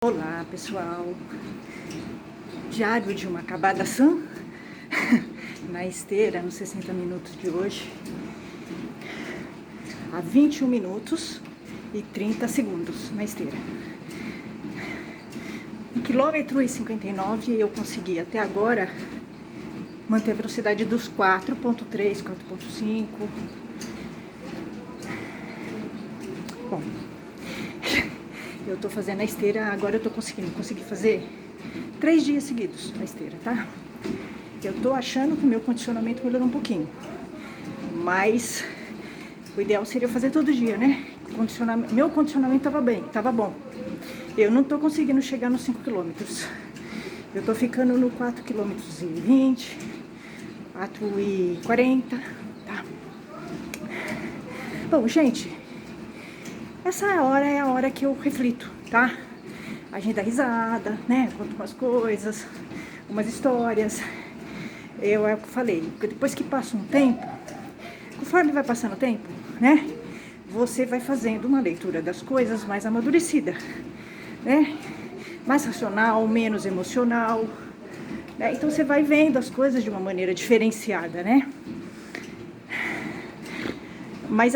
Olá pessoal, diário de uma acabada sã na esteira nos 60 minutos de hoje, a 21 minutos e 30 segundos na esteira. 1,59 km eu consegui até agora manter a velocidade dos 4,3, 4,5. Bom, eu tô fazendo a esteira, agora eu tô consegui fazer 3 dias seguidos a esteira, tá? Eu tô achando que o meu condicionamento melhorou um pouquinho, mas o ideal seria fazer todo dia, né? Meu condicionamento tava bom. Eu não tô conseguindo chegar nos 5 km. Eu tô ficando no 4,20 km, 4,40 km, tá? Bom, gente, essa hora é a hora que eu reflito, tá? A gente dá risada, né? Conto umas coisas, umas histórias. É o que eu falei, depois que passa um tempo, conforme vai passando o tempo, né? Você vai fazendo uma leitura das coisas mais amadurecida, né? Mais racional, menos emocional, né? Então você vai vendo as coisas de uma maneira diferenciada, né? Mas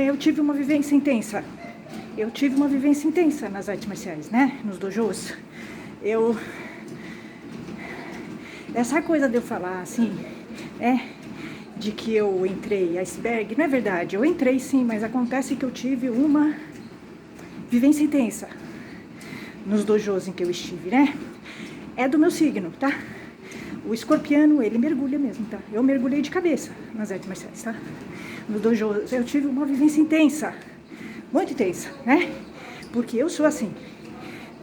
eu tive uma vivência intensa. Eu tive uma vivência intensa nas artes marciais, né? Nos dojos. Essa coisa de eu falar assim, de que eu entrei iceberg, não é verdade. Eu entrei sim, mas acontece que eu tive uma vivência intensa nos dojos em que eu estive, né? É do meu signo, tá? O escorpiano, ele mergulha mesmo, tá? Eu mergulhei de cabeça nas artes marciais, tá? No dojo, eu tive uma vivência intensa, muito intensa, né? Porque eu sou assim,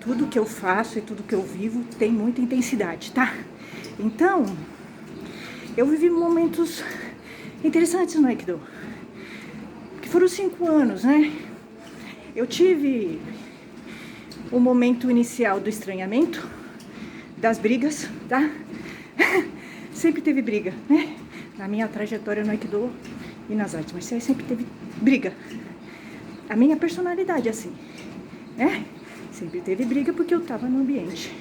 tudo que eu faço e tudo que eu vivo tem muita intensidade, tá? Então, eu vivi momentos interessantes no Aikido, que foram 5 anos, né? Eu tive o momento inicial do estranhamento, das brigas, tá? Sempre teve briga, né? Na minha trajetória no Aikido e nas artes marciais sempre teve briga. A minha personalidade é assim, né? Sempre teve briga porque eu tava no ambiente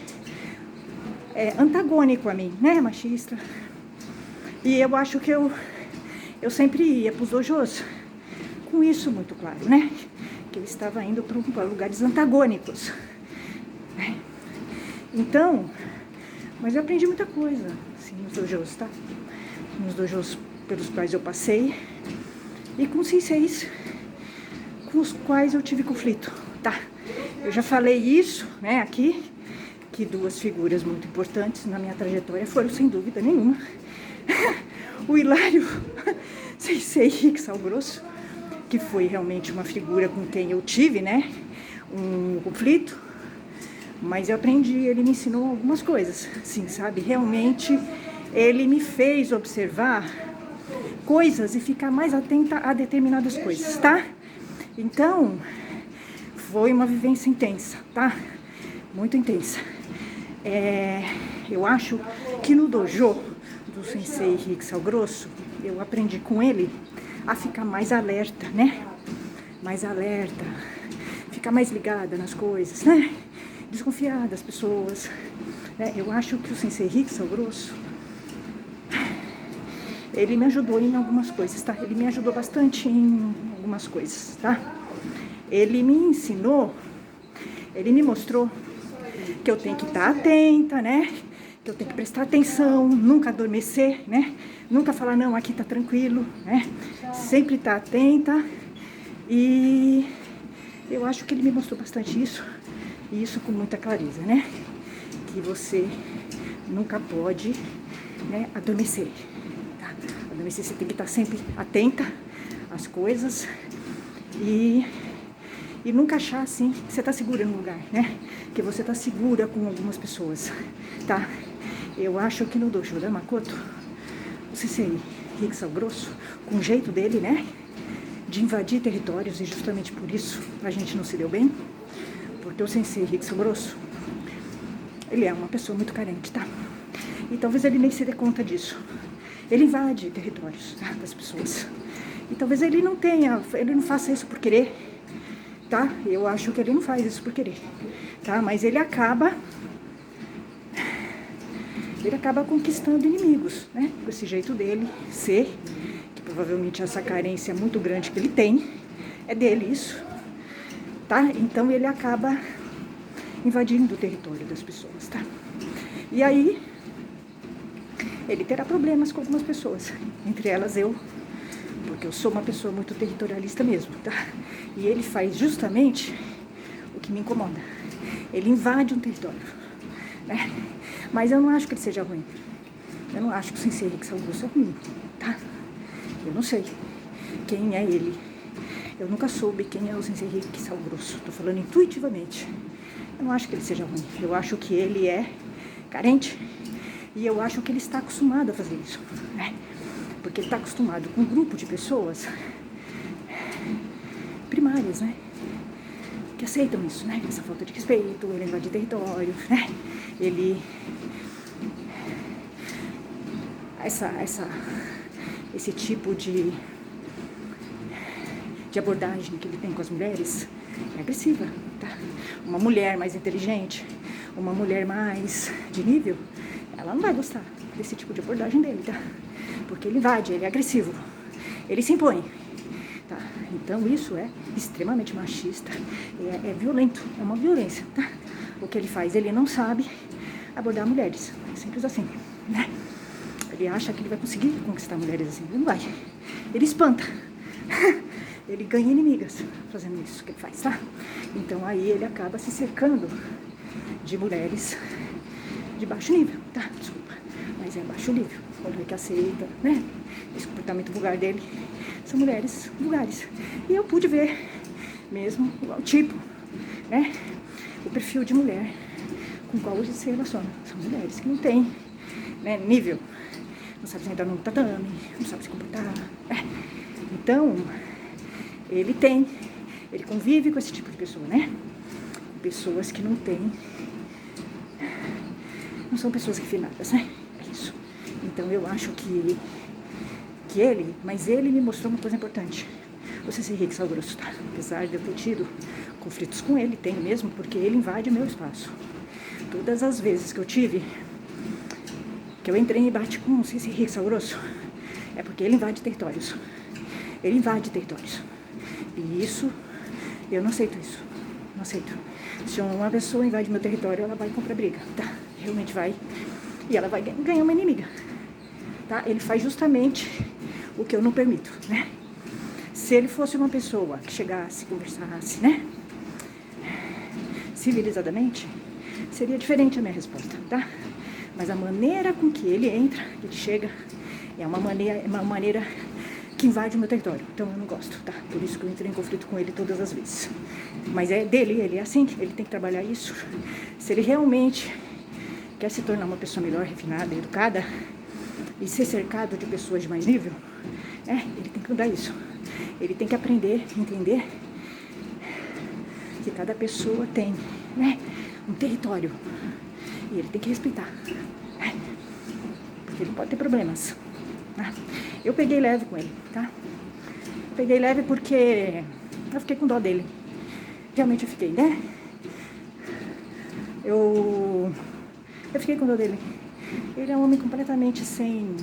antagônico a mim, né? Machista. E eu acho que eu sempre ia pros dojos com isso muito claro, né? Que eu estava indo para lugares antagônicos, né? Então, mas eu aprendi muita coisa, assim, nos dojos, tá? Nos dojos pelos quais eu passei e com senseis com os quais eu tive conflito, tá? Eu já falei isso, né, aqui, que 2 figuras muito importantes na minha trajetória foram, sem dúvida nenhuma, o Hilário Sensei Riksal Grosso, que foi realmente uma figura com quem eu tive, né, um conflito, mas eu aprendi, ele me ensinou algumas coisas, sim, sabe? Realmente, ele me fez observar coisas e ficar mais atenta a determinadas coisas, tá? Então, foi uma vivência intensa, tá? Muito intensa. Eu acho que no dojo do Sensei Riksal Grosso, eu aprendi com ele a ficar mais alerta, né? Mais alerta, ficar mais ligada nas coisas, né? Desconfiar das pessoas, né? Eu acho que o Sensei Riksal Grosso, ele me ajudou em algumas coisas, tá? Ele me ajudou bastante em algumas coisas, tá? Ele me ensinou, ele me mostrou que eu tenho que estar atenta, né? Que eu tenho que prestar atenção, nunca adormecer, né? Nunca falar, não, aqui tá tranquilo, né? Sempre estar atenta. E eu acho que ele me mostrou bastante isso, e isso com muita clareza, né? Que você nunca pode, né, adormecer. Você tem que estar sempre atenta às coisas e nunca achar assim que você está segura no lugar, né? Que você está segura com algumas pessoas, tá? Eu acho que no dojo da Makoto, o Sensei Riksal Grosso, com o jeito dele, né? De invadir territórios, e justamente por isso a gente não se deu bem, porque o Sensei Riksal Grosso, ele é uma pessoa muito carente, tá? E talvez ele nem se dê conta disso. Ele invade territórios, tá, das pessoas. E talvez ele não faça isso por querer, tá? Eu acho que ele não faz isso por querer. tá? Mas ele acaba conquistando inimigos, né? Com esse jeito dele ser, que provavelmente essa carência muito grande que ele tem, é dele isso, tá? Então ele acaba invadindo o território das pessoas, tá? E aí, ele terá problemas com algumas pessoas, entre elas eu, porque eu sou uma pessoa muito territorialista mesmo, tá? E ele faz justamente o que me incomoda. Ele invade um território, né? Mas eu não acho que ele seja ruim. Eu não acho que o Sensei Henrique Salgrosso é ruim, tá? Eu não sei quem é ele. Eu nunca soube quem é o Sensei Henrique Salgrosso. Tô falando intuitivamente. Eu não acho que ele seja ruim. Eu acho que ele é carente e eu acho que ele está acostumado a fazer isso, né? Porque ele está acostumado com um grupo de pessoas primárias, né? Que aceitam isso, né? Essa falta de respeito, ele invade território, né? Ele... Esse tipo de abordagem que ele tem com as mulheres é agressiva, tá? Uma mulher mais inteligente, uma mulher mais de nível, ela não vai gostar desse tipo de abordagem dele, tá? Porque ele invade, ele é agressivo, ele se impõe, tá? Então isso é extremamente machista, é violento, é uma violência, tá? O que ele faz, ele não sabe abordar mulheres, simples assim, né? Ele acha que ele vai conseguir conquistar mulheres assim, ele não vai, ele espanta. Ele ganha inimigas fazendo isso que ele faz, tá? Então aí ele acaba se cercando de mulheres de baixo nível, tá? Desculpa, mas é baixo nível. Quando ele que aceita, né? Esse comportamento vulgar dele são mulheres vulgares. E eu pude ver mesmo o tipo, né? O perfil de mulher com qual ele se relaciona. São mulheres que não têm, né, nível, não sabem sentar no tatame, não sabem se comportar, né? Então, ele convive com esse tipo de pessoa, né? Pessoas que não são pessoas refinadas, né? É isso. Então eu acho que mas ele me mostrou uma coisa importante. O Sensei Henrique Salgrosso, tá? Apesar de eu ter tido conflitos com ele, tenho mesmo, porque ele invade meu espaço. Todas as vezes que eu entrei em embate com o Sensei Henrique Salgrosso, é porque ele invade territórios. Ele invade territórios. E isso, eu não aceito isso. Não aceito. Se uma pessoa invade meu território, ela vai comprar briga, tá? Realmente vai. E ela vai ganhar uma inimiga, tá? Ele faz justamente o que eu não permito, né? Se ele fosse uma pessoa que chegasse, conversasse, né? Civilizadamente, seria diferente a minha resposta, tá? Mas a maneira com que ele entra, que ele chega, é uma maneira que invade o meu território. Então eu não gosto, tá? Por isso que eu entrei em conflito com ele todas as vezes. Mas é dele, ele é assim, ele tem que trabalhar isso. Se ele realmente quer se tornar uma pessoa melhor, refinada, educada, e ser cercado de pessoas de mais nível, ele tem que mudar isso. Ele tem que aprender, entender que cada pessoa tem, né, um território. E ele tem que respeitar, né? Porque ele pode ter problemas, tá? Eu peguei leve com ele, tá? Peguei leve porque eu fiquei com dó dele. Realmente eu fiquei, né? Eu fiquei com dó dele. Ele é um homem completamente sem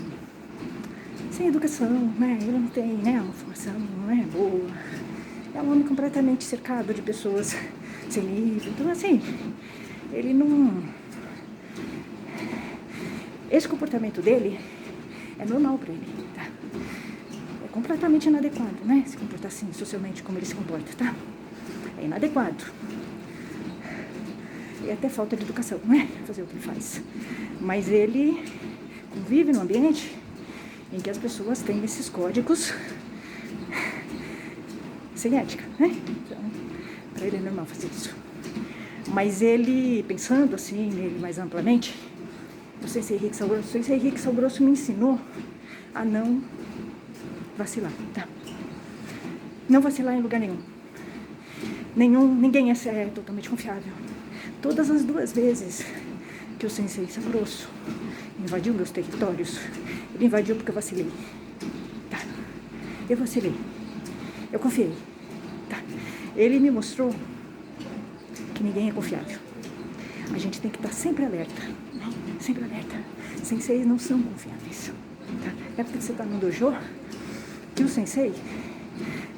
educação, né? Ele não tem, né, uma formação, não é boa. É um homem completamente cercado de pessoas sem nível. Então, assim, ele não... Esse comportamento dele é normal pra ele, tá? É completamente inadequado, né? Se comportar assim, socialmente, como ele se comporta, tá? É inadequado. E até falta de educação, não é? Fazer o que ele faz. Mas ele convive num ambiente em que as pessoas têm esses códigos sem ética, né? Então, pra ele é normal fazer isso. Mas ele, pensando assim, nele mais amplamente, o Sensei Henrique Salgrosso me ensinou a não vacilar, tá? Não vacilar em lugar nenhum. Ninguém é totalmente confiável. Todas as 2 vezes que o Sensei Salgrosso invadiu meus territórios, ele invadiu porque eu vacilei, tá? Eu vacilei. Eu confiei, tá? Ele me mostrou que ninguém é confiável. a gente tem que estar sempre alerta, né? Sempre alerta. Senseis não são confiáveis, tá? É porque você está no dojo que o sensei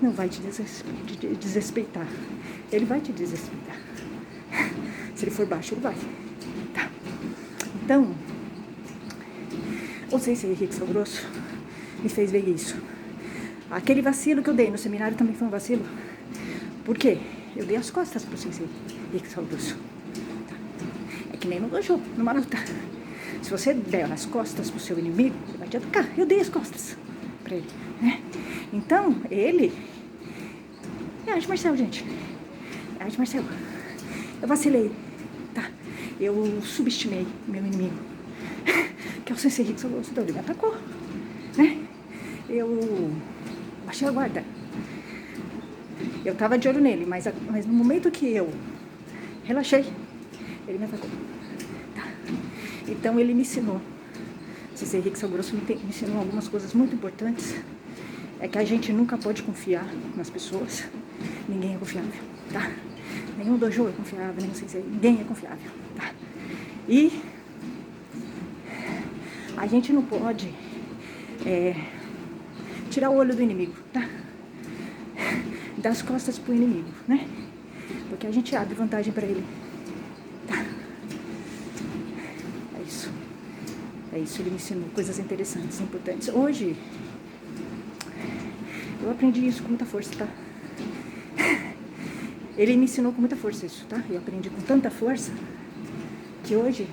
não vai te desrespeitar. Ele vai te desrespeitar. Se ele for baixo, ele vai, tá? Então, o sensei Rick Sal Grosso me fez ver isso. Aquele vacilo que eu dei no seminário também foi um vacilo. Por quê? Eu dei as costas pro sensei Rick Sal Grosso. É que nem no dojo, numa luta. Se você der as costas pro seu inimigo, ele vai te atacar. Eu dei as costas pra ele, né? Então, ele... É arte marcial, gente. É arte marcial. Eu vacilei, tá? Eu subestimei meu inimigo, que é o sensei Rick Sal Grosso. Então, ele me atacou, né? Eu baixei a guarda. Eu tava de olho nele, mas no momento que eu relaxei, ele me atacou. Tá? Então ele me ensinou. O sensei Rick Sal Grosso me ensinou algumas coisas muito importantes. É que a gente nunca pode confiar nas pessoas. Ninguém é confiável, tá? Nenhum dojo é confiável, nenhum sensei. Ninguém é confiável, tá? E a gente não pode tirar o olho do inimigo, tá? Dar as costas pro inimigo, né? Porque a gente abre vantagem pra ele, tá? É isso. É isso, ele me ensinou coisas interessantes, importantes. Hoje, eu aprendi isso com muita força, tá? Ele me ensinou com muita força isso, tá? Eu aprendi com tanta força que hoje,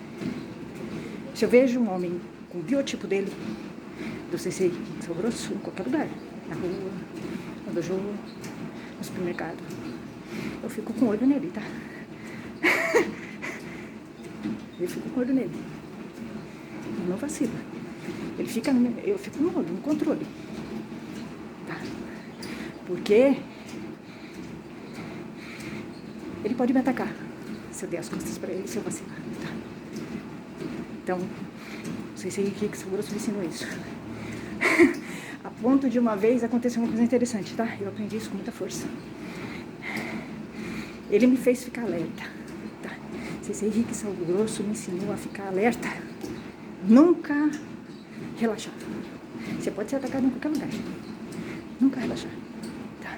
se eu vejo um homem com o biotipo dele, do sensei Rick Sal Grosso, em qualquer lugar, na rua, no dojo, no supermercado, eu fico com o olho nele, tá? Eu fico com o olho nele. Eu não vacilo. Eu fico no olho, no controle. Tá? Porque ele pode me atacar se eu der as costas pra ele, se eu vacilar, tá? Então, não sei se Rick Sal Grosso me ensinou isso. A ponto de uma vez aconteceu uma coisa interessante, tá? Eu aprendi isso com muita força. Ele me fez ficar alerta, tá? Sensei Rick Sal Grosso me ensinou a ficar alerta. Nunca relaxar. Você pode ser atacado em qualquer lugar. Nunca relaxar, tá?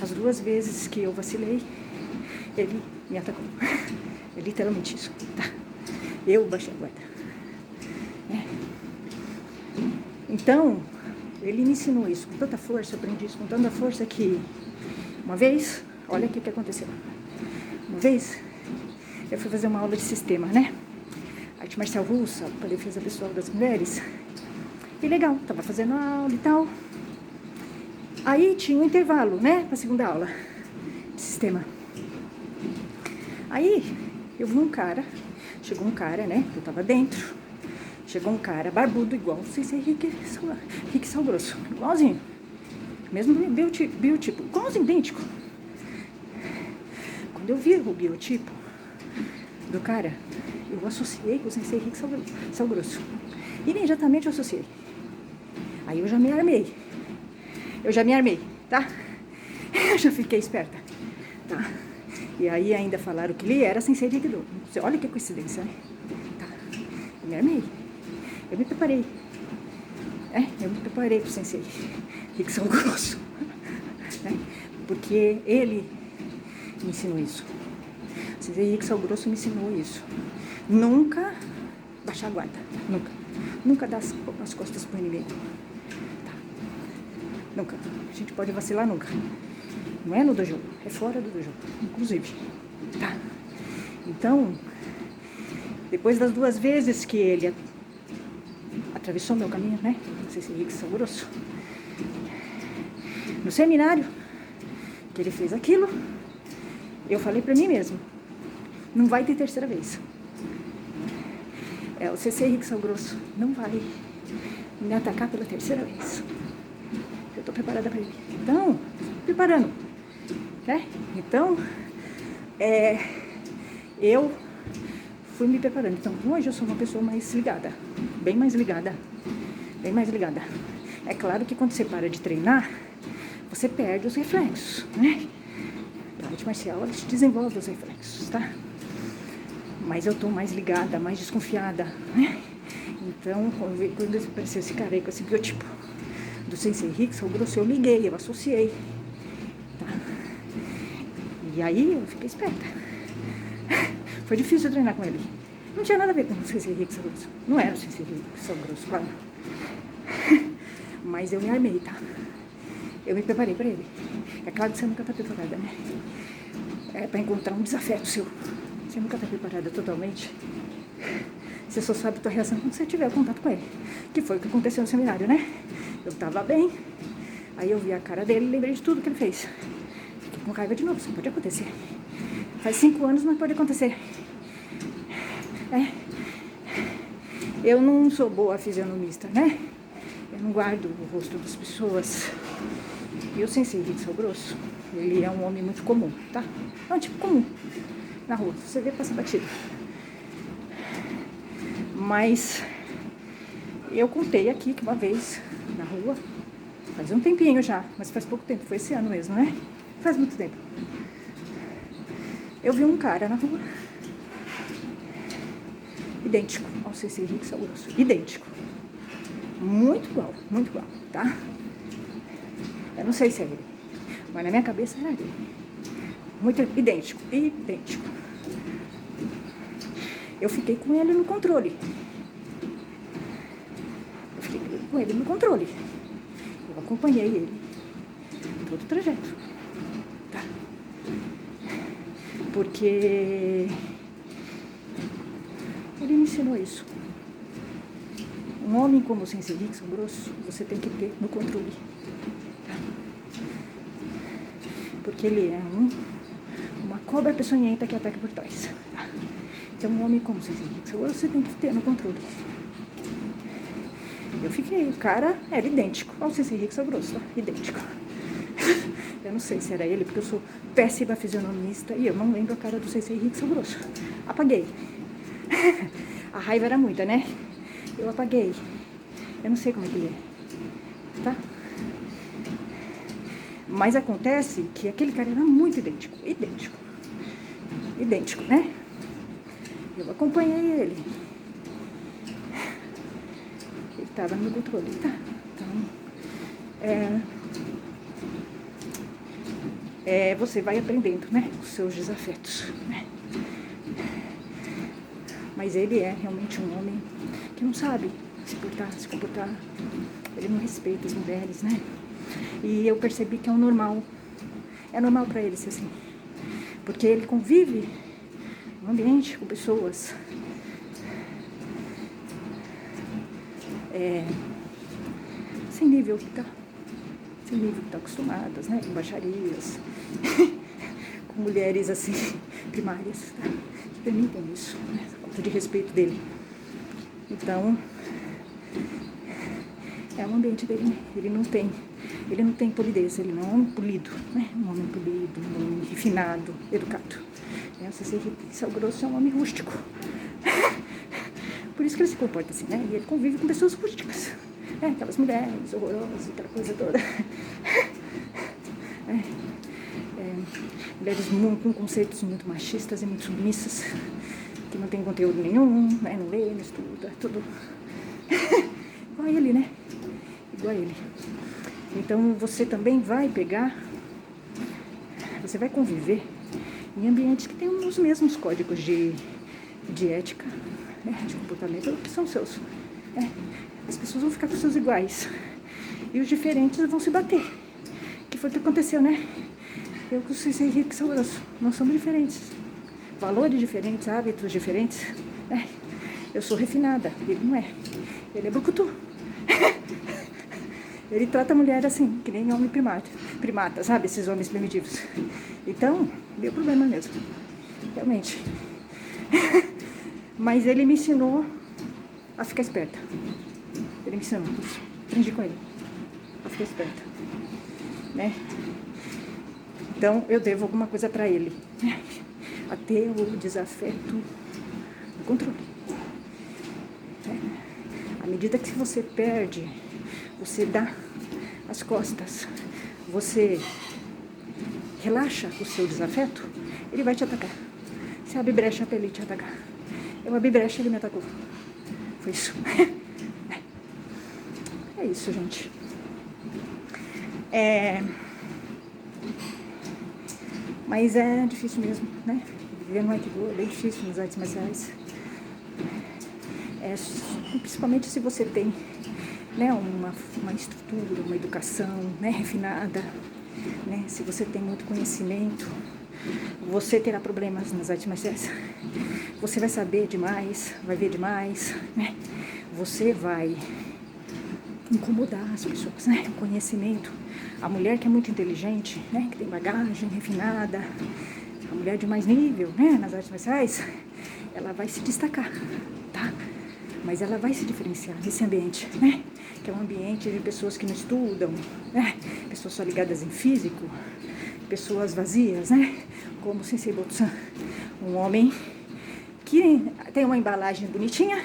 As 2 vezes que eu vacilei, ele me atacou. É literalmente isso, tá? Eu baixei a guarda. Então, ele me ensinou isso com tanta força, eu aprendi isso com tanta força que uma vez, olha o que aconteceu. Uma vez, eu fui fazer uma aula de sistema, né? Arte marcial russa, para defesa pessoal das mulheres. E legal, tava fazendo a aula e tal. Aí tinha um intervalo, né, pra segunda aula de sistema. Aí, eu vi um cara, chegou um cara, né, eu tava dentro. Chegou um cara barbudo, igual, não sei se é Rick Sal Grosso, igualzinho. Mesmo biotipo, igualzinho, idêntico. Quando eu vi o biotipo do cara, eu associei com o sensei Rick Sal Grosso. Imediatamente eu associei. Aí eu já me armei. Tá? Eu já fiquei esperta. Tá? E aí ainda falaram que ele era sensei de Aikido. Olha que coincidência, né? Tá? Eu me armei. Eu me preparei. Eu me preparei pro sensei Rick Sal Grosso. Né? Porque ele me ensinou isso. O sensei Rick Sal Grosso me ensinou isso. Nunca baixar a guarda. Nunca. Nunca dar as costas pro inimigo. Tá? Nunca. A gente pode vacilar nunca. Não é no dojo, é fora do dojo, inclusive. Tá? Então, depois das 2 vezes que ele atravessou meu caminho, né? Não sei se Rick Sal Grosso. No seminário, que ele fez aquilo, eu falei pra mim mesmo, não vai ter terceira vez. O sensei Rick Sal Grosso não vai me atacar pela terceira vez. Eu tô preparada pra ele. Então, preparando. Né? Então, eu fui me preparando. Então, hoje eu sou uma pessoa mais ligada. Bem mais ligada. Bem mais ligada. É claro que quando você para de treinar, você perde os reflexos, né? A arte marcial, ela desenvolve os reflexos, tá? Mas eu tô mais ligada, mais desconfiada, né? Então, quando apareceu esse cara aí com esse biotipo do Sensei Rickson Grosso, eu liguei, eu associei, tá? E aí eu fiquei esperta. Foi difícil treinar com ele. Não tinha nada a ver com o Sensei Rickson Grosso. Não era o Sensei Rickson Grosso, claro. Mas eu me armei, tá? Eu me preparei pra ele. É claro que você nunca tá preparada, né? É pra encontrar um desafeto seu. Você nunca tá preparada totalmente. Você só sabe a tua reação quando você tiver contato com ele. Que foi o que aconteceu no seminário, né? Eu tava bem, aí eu vi a cara dele e lembrei de tudo que ele fez. Fiquei com raiva de novo, isso pode acontecer. Faz 5 anos, mas pode acontecer. Eu não sou boa fisionomista, né? Eu não guardo o rosto das pessoas. E o Sensei Rickson Grosso, ele é um homem muito comum, tá? É um tipo comum na rua, você vê, passa batido. Mas eu contei aqui que uma vez na rua, faz um tempinho já, mas faz pouco tempo, foi esse ano mesmo, né? Faz muito tempo. Eu vi um cara na rua, idêntico ao Sensei Rickson Grosso, idêntico. Muito igual, tá? Eu não sei se é ele, mas na minha cabeça era ele. Muito idêntico. Eu fiquei com ele no controle. Eu acompanhei ele todo o trajeto, tá? Porque ele me ensinou isso. Um homem como o Sensei Rickson Grosso, você tem que ter no controle, tá? Porque ele é uma cobra peçonhenta que ataca por trás, tá? Então, um homem como o Sensei Rickson Grosso, você tem que ter no controle. Eu fiquei, o cara era idêntico ao Sensei Rickson Grosso, tá? Idêntico. Eu não sei se era ele, porque eu sou péssima fisionomista e eu não lembro a cara do Sensei Rickson Grosso. Apaguei. A raiva era muita, né? Eu apaguei. Eu não sei como é que ele é, tá? Mas acontece que aquele cara era muito idêntico, né? Eu acompanhei ele. Ele estava no meu controle, tá? Então, você vai aprendendo, né? Os seus desafetos, né? Mas ele é realmente um homem que não sabe se comportar. Ele não respeita as mulheres, né? E eu percebi que é normal para ele ser assim. Porque ele convive no ambiente com pessoas sem nível que tá acostumadas, né? Com baixarias, com mulheres assim, primárias, tá? Que permitem isso, né? Essa falta de respeito dele. Então, é o ambiente dele, né? Ele não tem polidez, ele não é um polido, né? Um homem polido, um homem refinado, educado. O Sensei Rickson Grosso é um homem rústico. Por isso que ele se comporta assim, né? E ele convive com pessoas rústicas. Aquelas mulheres horrorosas, aquela coisa toda. Mulheres com conceitos muito machistas e muito submissas, que não tem conteúdo nenhum, né? Não lê, não estuda, tudo. Igual a ele, né? Igual a ele. Então você também vai você vai conviver em ambientes que têm os mesmos códigos de ética, né? De comportamento, que são seus. As pessoas vão ficar com seus iguais. E os diferentes vão se bater. Que foi o que aconteceu, né? Eu com o Sensei Rickson Grosso, nós somos diferentes. Valores diferentes, hábitos diferentes. Eu sou refinada, ele não é. Ele é brucutu. Ele trata a mulher assim, que nem homem primata, sabe? Esses homens primitivos. Então, deu problema mesmo. Realmente. Mas ele me ensinou a ficar esperta. Ele me ensinou isso. Aprendi com ele. A ficar esperta. Né? Então, eu devo alguma coisa pra ele. A ter o desafeto no controle. À medida que você perde, você dá as costas, você relaxa o seu desafeto, ele vai te atacar. Você abre brecha pra ele te atacar. Eu abri brecha e ele me atacou. Foi isso. É isso, gente. Mas é difícil mesmo, né? Viver no Aikido é bem difícil nos artes marciais. Principalmente se você tem, né, uma estrutura, uma educação, né, refinada, né? Se você tem muito conhecimento, você terá problemas nas artes marciais. Você vai saber demais, vai ver demais, né? Você vai incomodar as pessoas, né? O conhecimento. A mulher que é muito inteligente, né? Que tem bagagem refinada, a mulher de mais nível, né? Nas artes marciais, ela vai se destacar, tá? Mas ela vai se diferenciar nesse ambiente, né? Que é um ambiente de pessoas que não estudam, né? Pessoas só ligadas em físico, pessoas vazias, né? Como o Sensei Boto-san, um homem que tem uma embalagem bonitinha,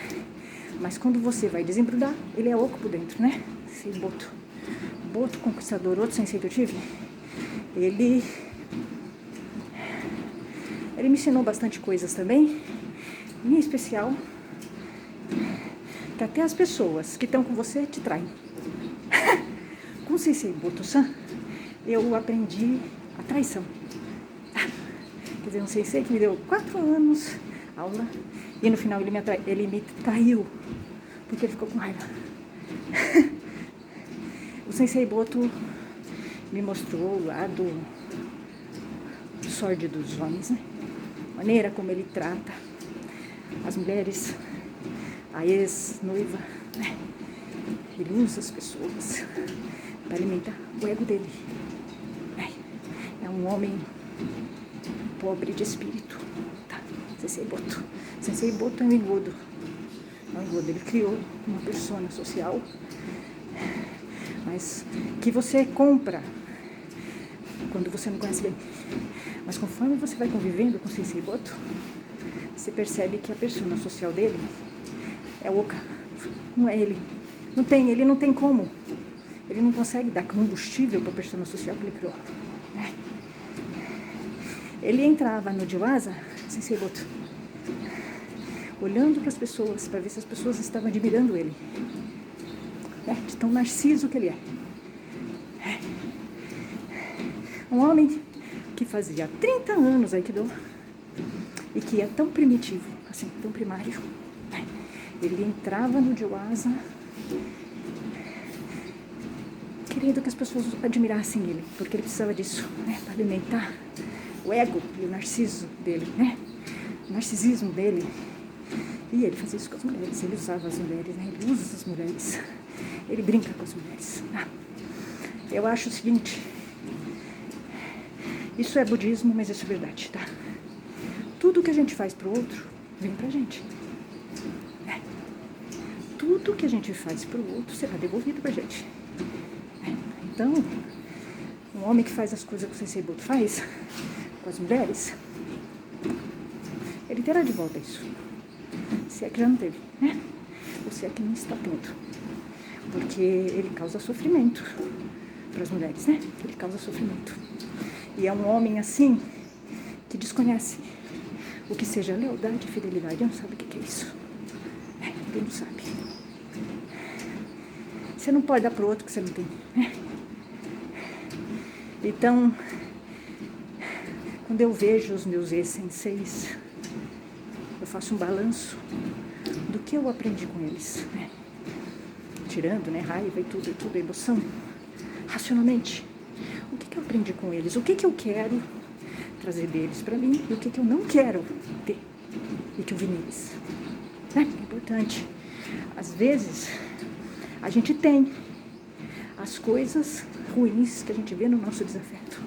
mas quando você vai desembrulhar, ele é oco por dentro, né? Esse Boto Conquistador, outro sensei que eu tive, ele me ensinou bastante coisas também, em especial que até as pessoas que estão com você te traem. Com o Sensei Boto-san, eu aprendi a traição. Quer dizer, um sensei que me deu 4 anos aula e no final ele me traiu porque ele ficou com raiva. O Sensei Boto me mostrou o lado sórdido dos homens, né? A maneira como ele trata as mulheres, a ex-noiva, né? Ele usa as pessoas para alimentar o ego dele. É um homem pobre de espírito, tá? Sensei Boto. Sensei Boto é um engodo. É um engodo. Ele criou uma persona social, mas que você compra quando você não conhece bem. Mas conforme você vai convivendo com o Sensei Boto, você percebe que a persona social dele é oca. Não é ele. Ele não tem como. Ele não consegue dar combustível para a persona social que ele criou. Ele entrava no Jiwaza, Sensei Boto, olhando para as pessoas, para ver se as pessoas estavam admirando ele. De tão narciso que ele é. Um homem que fazia 30 anos Aikido e que é tão primitivo, assim, tão primário. Ele entrava no Jiwaza querendo que as pessoas admirassem ele, porque ele precisava disso, né, para alimentar o ego e o narciso dele, né? O narcisismo dele. E ele fazia isso com as mulheres, ele usava as mulheres, né? Ele usa as mulheres, ele brinca com as mulheres. Eu acho o seguinte, isso é budismo, mas isso é verdade, tá? Tudo que a gente faz pro outro, vem pra gente. Tudo que a gente faz pro outro será devolvido pra gente. Então, um homem que faz as coisas que o Sensei Boto faz com as mulheres, ele terá de volta isso. Se é que já não teve, né? Ou se é que não está tendo. Porque ele causa sofrimento para as mulheres, né? Ele causa sofrimento. E é um homem assim que desconhece o que seja lealdade e fidelidade. Ele não sabe o que é isso. Ele não sabe. Você não pode dar para o outro que você não tem, né? Então, quando eu vejo os meus ex-senseis, eu faço um balanço do que eu aprendi com eles, né? Tirando, né, raiva e tudo, emoção, racionalmente. O que eu aprendi com eles? O que eu quero trazer deles para mim e o que eu não quero ter e que eu vi neles. É importante. Às vezes, a gente tem as coisas ruins que a gente vê no nosso desafeto.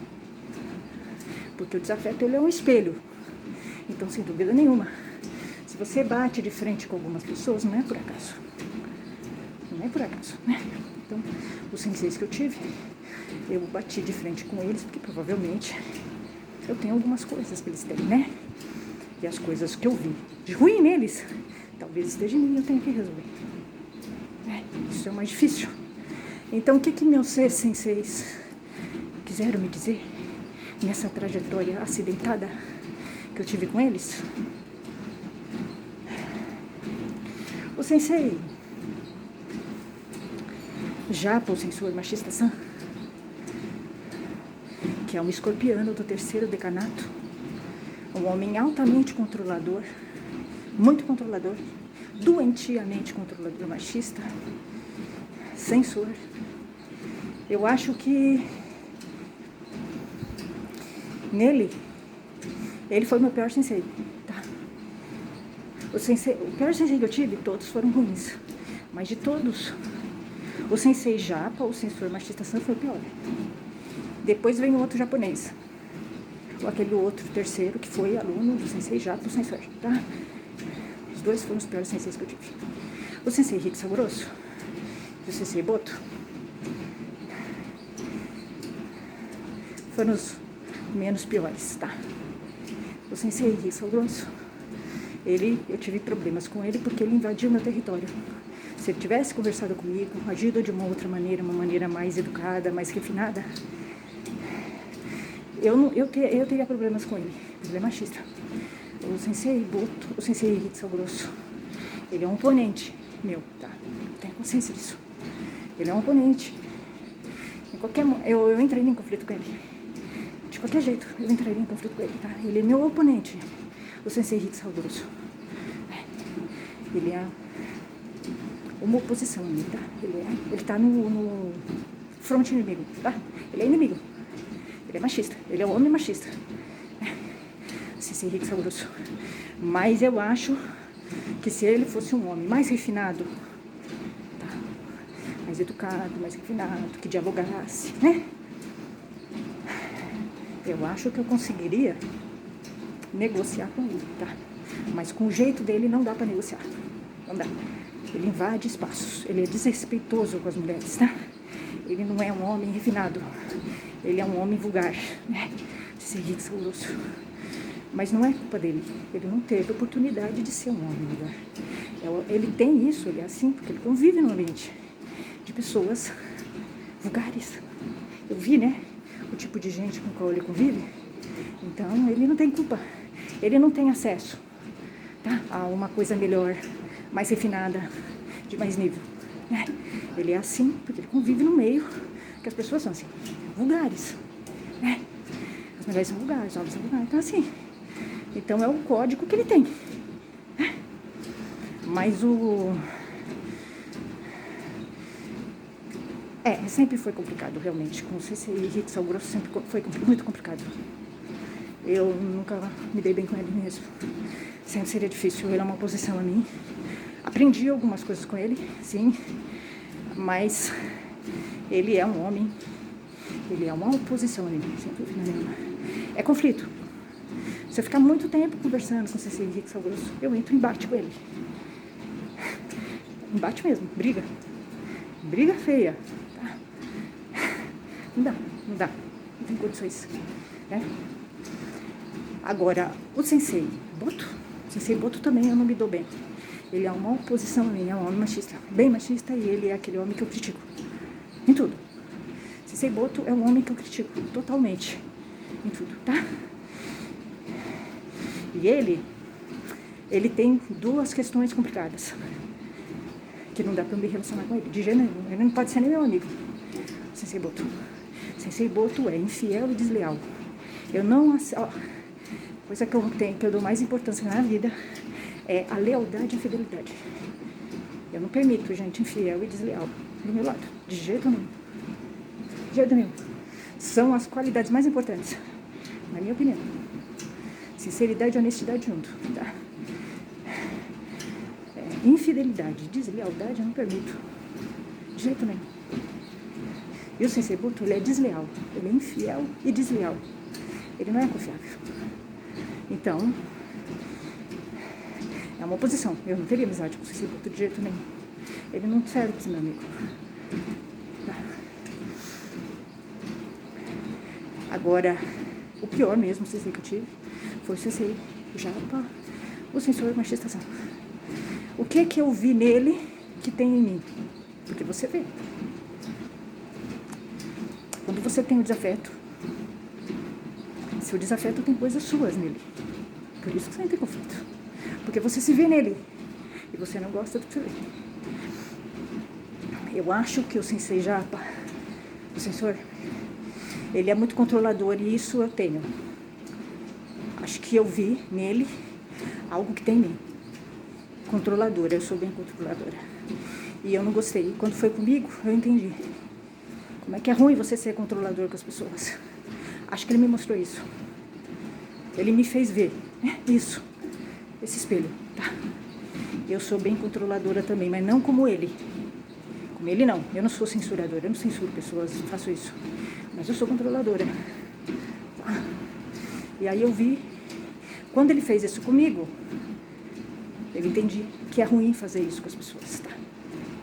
Porque o desafeto, ele é um espelho. Então, sem dúvida nenhuma, se você bate de frente com algumas pessoas, não é por acaso. Não é por acaso, né? Então, os senseis que eu tive, eu bati de frente com eles, porque provavelmente eu tenho algumas coisas que eles têm, né? E as coisas que eu vi de ruim neles, talvez esteja em mim, eu tenho que resolver. Isso é o mais difícil. Então, o que meus senseis quiseram me dizer nessa trajetória acidentada que eu tive com eles? sensei Japa, o sensor machista San, que é um escorpiano do 3º decanato, um homem altamente controlador, muito controlador, doentiamente controlador machista, censor. Eu acho que nele, ele foi o meu pior sensei, tá? O pior sensei que eu tive, todos foram ruins, mas de todos, o sensei Japa, o sensor machista San, foi o pior. Depois vem o outro japonês, ou aquele outro terceiro que foi aluno do sensei Japa, o sensor, tá? Os dois foram os piores senseis que eu tive. O sensei Hitsa Grosso e o sensei Boto foram os menos piores, tá? O sensei Hitsa Grosso, eu tive problemas com ele porque ele invadiu meu território. Se ele tivesse conversado comigo, agido de uma outra maneira, uma maneira mais educada, mais refinada, eu teria problemas com ele. Ele é machista. O sensei Boto, o sensei Hitsa Grosso, ele é um oponente meu, tá? Tenho consciência disso. Ele é um oponente. Eu entrei em conflito com ele. De qualquer jeito, eu entraria em conflito com ele, tá? Ele é meu oponente, o sensei Hitsa Grosso. Ele é uma oposição a mim, tá? Ele tá no front inimigo, tá? Ele é inimigo. Ele é machista. Ele é um homem machista. Sensei Hitsa Grosso. Mas eu acho que se ele fosse um homem mais refinado, tá? Mais educado, mais refinado, que dialogasse, né? Eu acho que eu conseguiria negociar com ele, tá? Mas com o jeito dele não dá pra negociar. Não dá. Ele invade espaços. Ele é desrespeitoso com as mulheres, tá? Ele não é um homem refinado. Ele é um homem vulgar, né? Sensei Hitsa Grosso. Mas não é culpa dele. Ele não teve oportunidade de ser um homem vulgar. Ele tem isso, ele é assim, porque ele convive no ambiente de pessoas vulgares. Eu vi, né? O tipo de gente com qual ele convive. Então, ele não tem culpa. Ele não tem acesso, tá? A uma coisa melhor, mais refinada, de mais nível, né? Ele é assim, porque ele convive no meio que as pessoas são assim, vulgares, né? As mulheres são vulgares, os homens são vulgares, então assim. Então é o código que ele tem, né? Mas sempre foi complicado, realmente. Com o sensei Hitsa Grosso sempre foi muito complicado. Eu nunca me dei bem com ele mesmo. Sempre seria difícil, ele é uma oposição a mim. Aprendi algumas coisas com ele, sim, mas ele é um homem, ele é uma oposição a mim, sem dúvida nenhuma. É conflito. Se eu ficar muito tempo conversando com o sensei Hitsa Grosso, eu entro em embate com ele. Embate mesmo, briga. Briga feia, tá? Não dá, não tem condições, né? Agora, o sensei Boto também eu não me dou bem. Ele é uma oposição a mim, é um homem machista, bem machista, e ele é aquele homem que eu critico em tudo. Sensei Boto é um homem que eu critico totalmente em tudo, tá? E ele tem duas questões complicadas que não dá pra eu me relacionar com ele, de jeito nenhum. Ele não pode ser nem meu amigo, Sensei Boto. Sensei Boto é infiel e desleal. Eu não... coisa que eu dou mais importância na vida é a lealdade e a fidelidade. Eu não permito gente infiel e desleal do meu lado, de jeito nenhum. De jeito nenhum. São as qualidades mais importantes, na minha opinião. Sinceridade e honestidade junto, tá? Infidelidade, deslealdade eu não permito, de jeito nenhum. E o Sensei Boto, ele é desleal, ele é infiel e desleal. Ele não é confiável. Então, é uma oposição. Eu não teria amizade com o Sensei Boto de jeito nenhum. Ele não serve para ser meu amigo. Tá. Agora, o pior mesmo Sensei que eu tive foi o Sensei Japa, o sensor machista San. O que eu vi nele que tem em mim? Porque você vê. Quando você tem o desafeto, seu desafeto tem coisas suas nele. Por isso que você entra em conflito. Porque você se vê nele. E você não gosta do que você vê. Eu acho que o Sensei Japa, o sensor, ele é muito controlador e isso eu tenho. Acho que eu vi nele algo que tem em mim. Controladora, eu sou bem controladora. E eu não gostei. E quando foi comigo, eu entendi. Como é que é ruim você ser controlador com as pessoas. Acho que ele me mostrou isso. Ele me fez ver isso, esse espelho, tá? Eu sou bem controladora também, mas não como ele. Como ele não. Eu não sou censuradora, eu não censuro pessoas, não faço isso. Mas eu sou controladora. Tá? E aí eu vi, quando ele fez isso comigo, eu entendi que é ruim fazer isso com as pessoas, tá?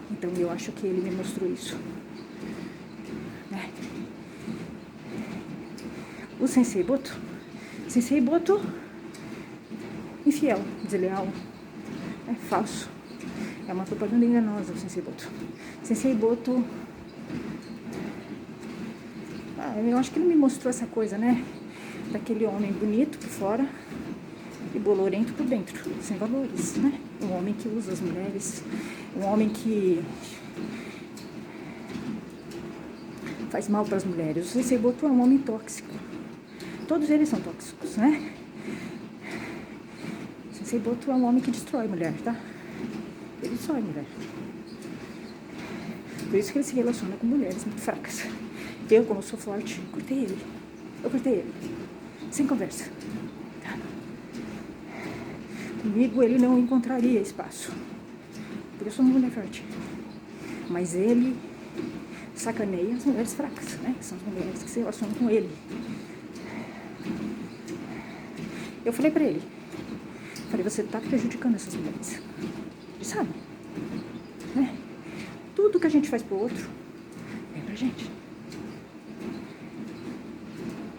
Então eu acho que ele me mostrou isso. Né? O Sensei Boto, infiel, desleal, é falso. É uma propaganda enganosa o Sensei Boto. Sensei Boto, eu acho que ele me mostrou essa coisa, né? Daquele homem bonito por fora e bolorento por dentro, sem valores, né? Um homem que usa as mulheres, um homem que faz mal para as mulheres. O Sensei Boto é um homem tóxico. Todos eles são tóxicos, né? O Sensei Boto é um homem que destrói a mulher, tá? Ele destrói a mulher. Por isso que ele se relaciona com mulheres muito fracas. Eu, como sou forte, cortei ele. Eu cortei ele. Sem conversa. Tá? Comigo ele não encontraria espaço. Porque eu sou uma mulher forte. Mas ele sacaneia as mulheres fracas, né? São as mulheres que se relacionam com ele. Eu falei pra ele. Falei, você tá prejudicando essas mulheres. Ele sabe. Né? Tudo que a gente faz pro outro, vem pra gente.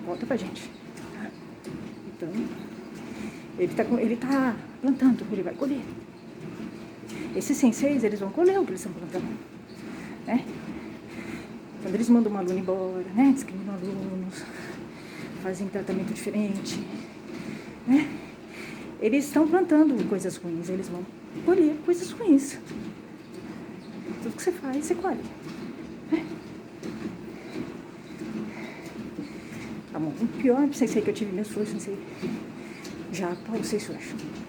Volta pra gente. Tá? Então, ele tá plantando, ele vai colher. Esses senseis, eles vão colher o que eles estão plantando. Né? Quando eles mandam um aluno embora, né? Discriminam alunos, fazem tratamento diferente, né? Eles estão plantando coisas ruins, eles vão colher coisas ruins. Tudo que você faz, você colhe. Né? O pior sensei que eu tive mesmo foi o Sensei Japa, o Sensor.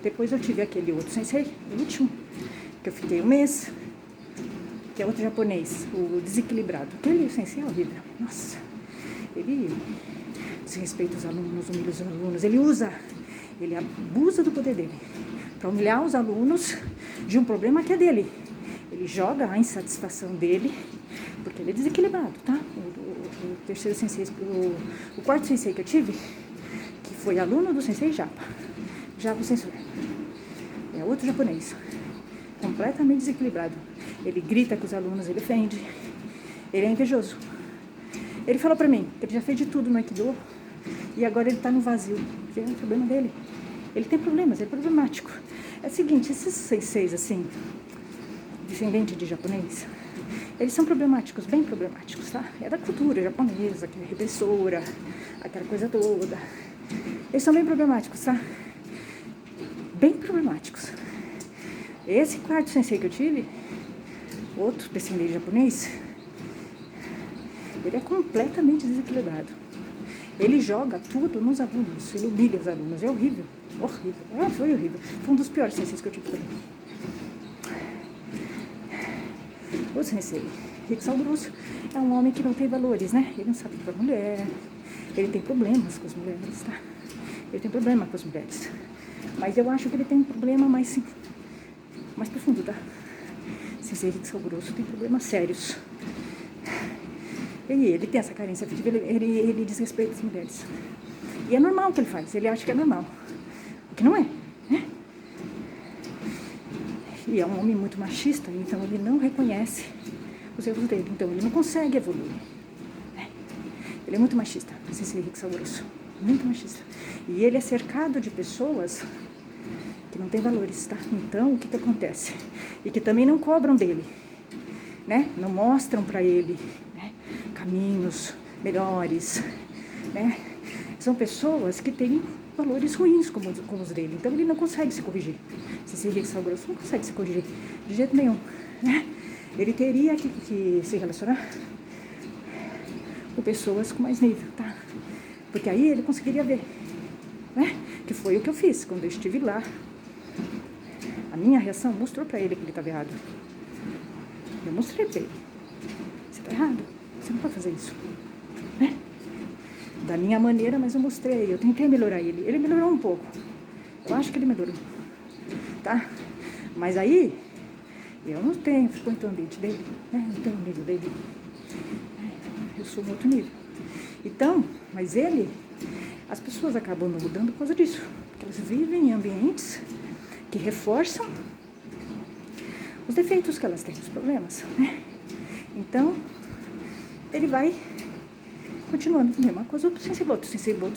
Depois eu tive aquele outro sensei, o último, que eu fiquei um mês, que é outro japonês, o desequilibrado. Aquele sensei é horrível. Nossa, ele desrespeita os alunos, humilha os alunos, ele abusa do poder dele para humilhar os alunos de um problema que é dele. Ele joga a insatisfação dele, porque ele é desequilibrado, tá? O terceiro sensei, o quarto sensei que eu tive, que foi aluno do Sensei Japa, o Sensor, é outro japonês, completamente desequilibrado. Ele grita com os alunos, ele ofende, ele é invejoso. Ele falou pra mim que ele já fez de tudo no Aikido e agora ele tá no vazio, que é um problema dele. Ele tem problemas, ele é problemático. É o seguinte, esses senseis assim, descendente de japonês, eles são problemáticos, bem problemáticos, tá? É da cultura japonesa, que é repressora, aquela coisa toda. Eles são bem problemáticos, tá? Bem problemáticos. Esse quarto sensei que eu tive, outro descendente japonês, ele é completamente desequilibrado. Ele joga tudo nos alunos, ele humilha os alunos, é horrível, horrível, foi horrível. Foi um dos piores senseis que eu tive também. O Sensei Riksal Grosso é um homem que não tem valores, né? Ele não sabe para mulher, ele tem problemas com as mulheres, tá? Ele tem problema com as mulheres. Mas eu acho que ele tem um problema mais profundo, tá? Sensei Riksal Grosso tem problemas sérios. E ele tem essa carência afetiva, ele desrespeita as mulheres. E é normal o que ele faz, ele acha que é normal. O que não é, né? E é um homem muito machista, então ele não reconhece os erros dele, então ele não consegue evoluir. Né? Ele é muito machista, Sensei Riksal Grosso, muito machista. E ele é cercado de pessoas que não têm valores, tá? Então, o que acontece? E que também não cobram dele, né? Não mostram para ele, né, caminhos melhores, né? São pessoas que têm valores ruins como os dele. Então ele não consegue se corrigir. Se seguir sal grosso, não consegue se corrigir de jeito nenhum, né? Ele teria que se relacionar com pessoas com mais nível, tá? Porque aí ele conseguiria ver, né? Que foi o que eu fiz quando eu estive lá. A minha reação mostrou pra ele que ele estava errado. Eu mostrei pra ele. Você tá errado. Você não pode fazer isso, né? Da minha maneira, mas eu mostrei. Eu tentei melhorar ele. Ele melhorou um pouco. Eu acho que ele melhorou, tá? Mas aí, eu não tenho frequento o ambiente dele, né? Não tenho o nível dele. Eu sou um outro nível. Então, mas ele, as pessoas acabam não mudando por causa disso. Porque elas vivem em ambientes que reforçam os defeitos que elas têm, os problemas, né? Então, ele vai continuando a mesma coisa. Os sensibotos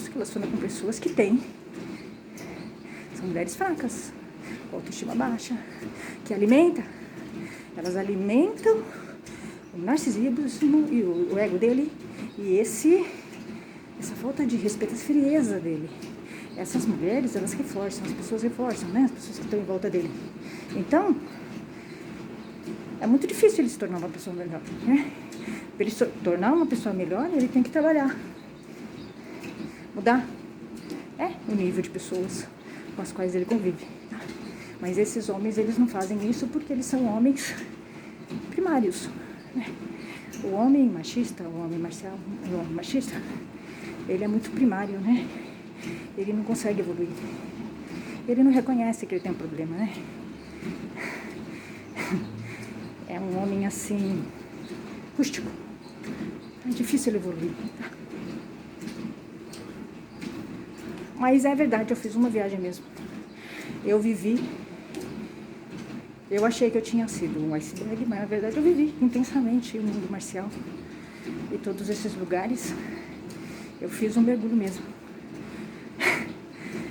que relacionam com pessoas que têm, são mulheres fracas, com autoestima baixa, que elas alimentam o narcisismo e o ego dele e essa falta de respeito, essa frieza dele. Essas mulheres, elas reforçam, as pessoas reforçam, né? As pessoas que estão em volta dele. Então, é muito difícil ele se tornar uma pessoa melhor, né? Para ele se tornar uma pessoa melhor, ele tem que trabalhar, mudar, o nível de pessoas com as quais ele convive, tá? Mas esses homens, eles não fazem isso porque eles são homens primários, né? O homem machista, o homem marcial, o homem machista, ele é muito primário, né? Ele não consegue evoluir. Ele não reconhece que ele tem um problema, né? É um homem assim, rústico. É difícil ele evoluir, tá? Mas é verdade, eu fiz uma viagem mesmo. Eu vivi. Eu achei que eu tinha sido um iceberg, mas na verdade eu vivi intensamente o mundo marcial. E todos esses lugares, eu fiz um mergulho mesmo.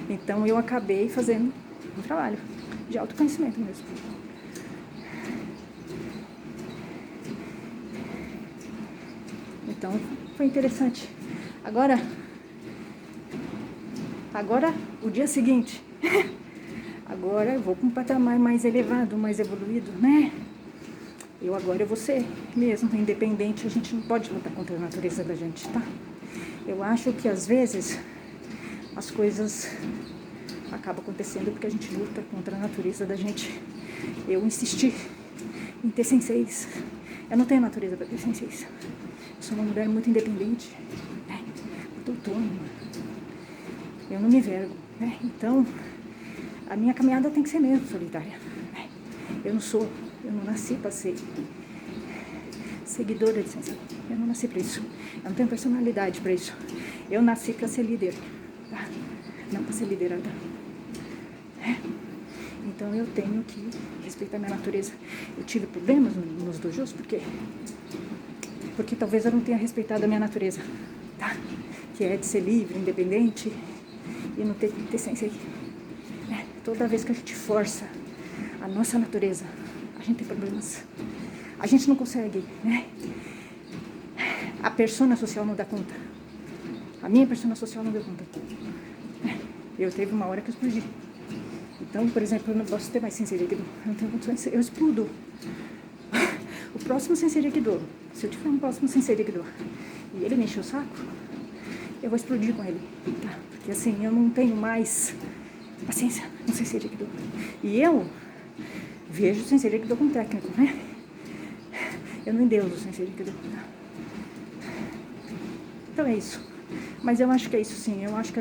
Então eu acabei fazendo um trabalho de autoconhecimento mesmo. Então foi interessante. Agora o dia seguinte, agora eu vou para um patamar mais elevado, mais evoluído, né? Eu vou ser mesmo independente, a gente não pode lutar contra a natureza da gente, tá? Eu acho que às vezes as coisas acabam acontecendo porque a gente luta contra a natureza da gente. Eu insisti em ter senseis. Eu não tenho natureza para ter senseis. Eu sou uma mulher muito independente, né? Muito autônoma. Eu não me vergo, né? Então, a minha caminhada tem que ser mesmo solitária, né? Eu não nasci para ser seguidora de sensei. Eu não nasci para isso. Eu não tenho personalidade para isso. Eu nasci para ser líder, tá? Não para ser liderada. Então eu tenho que respeitar a minha natureza. Eu tive problemas nos dojos, porque talvez eu não tenha respeitado a minha natureza, tá? Que é de ser livre, independente e não ter sensei. Toda vez que a gente força a nossa natureza, a gente tem problemas. A gente não consegue, né? A persona social não dá conta. A minha persona social não deu conta. Eu teve uma hora que eu explodi. Então, por exemplo, eu não posso ter mais sensei Aikido. Eu não tenho condições, eu explodo. O próximo sensei Aikido, se eu tiver um próximo sensei Aikido e ele me encher o saco, eu vou explodir com ele, tá? Porque assim, eu não tenho mais paciência no sensei Aikido. E eu vejo o sensei Aikido como técnico, né? Eu não endeuso o sensei Aikido, tá? Então é isso. Mas eu acho que é isso sim. Eu acho que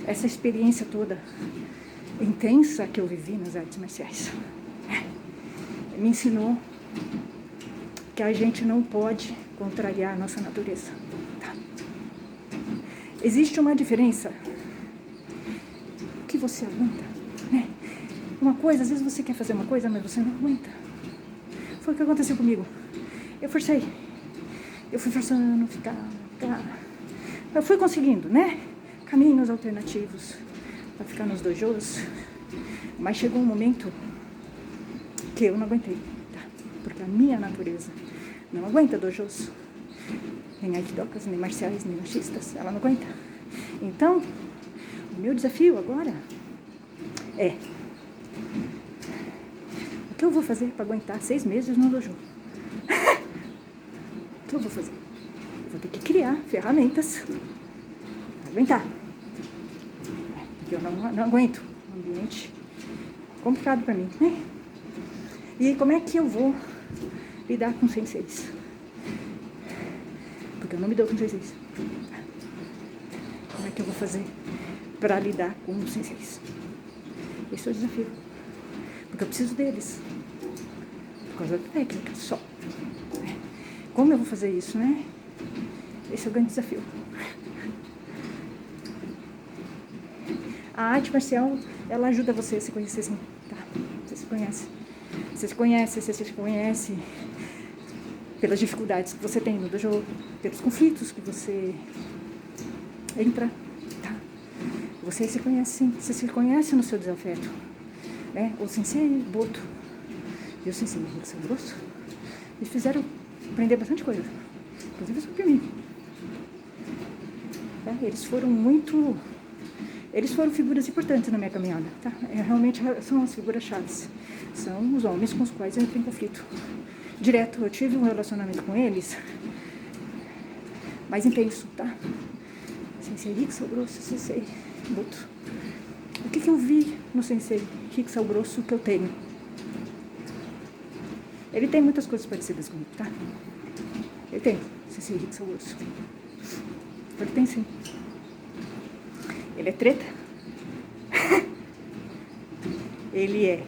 essa experiência toda intensa que eu vivi nas artes marciais me ensinou que a gente não pode contrariar a nossa natureza, tá? Existe uma diferença que você aguenta, né? Uma coisa, às vezes você quer fazer uma coisa, mas você não aguenta. Foi o que aconteceu comigo. Eu forcei. Eu fui forçando, ficar. Eu fui conseguindo, né? Caminhos alternativos para ficar nos dojos. Mas chegou um momento que eu não aguentei, tá? Porque a minha natureza não aguenta dojos. Nem aikidokas, nem marciais, nem machistas. Ela não aguenta. Então, Meu desafio agora é: o que eu vou fazer para aguentar 6 meses no dojo? O que eu vou fazer? Eu vou ter que criar ferramentas para aguentar. Porque eu não aguento um ambiente complicado para mim, né? E como é que eu vou lidar com senseis? Porque eu não me dou com senseis. Como é que eu vou fazer para lidar com os senseis? Esse é o desafio. Porque eu preciso deles. Por causa da técnica só. Como eu vou fazer isso, né? Esse é o grande desafio. A arte marcial, ela ajuda você a se conhecer assim, tá? Você se conhece. Você se conhece pelas dificuldades que você tem no dojo, pelos conflitos que você entra, tá? Você se conhece sim, você se conhece no seu desafeto, né? O sensei Boto e o sensei Rickson Grosso me fizeram aprender bastante coisa, inclusive sobre mim. Tá? Eles foram figuras importantes na minha caminhada, tá? Realmente são as figuras chaves. São os homens com os quais eu entrei em conflito direto. Eu tive um relacionamento com eles mais intenso, tá? Sensei Rickson Grosso, Sensei Boto. O que eu vi no Sensei Rickson Grosso que eu tenho? Ele tem muitas coisas parecidas comigo, tá? Ele tem, Sensei Rickson Grosso. Ele tem sim. Ele é treta. Ele é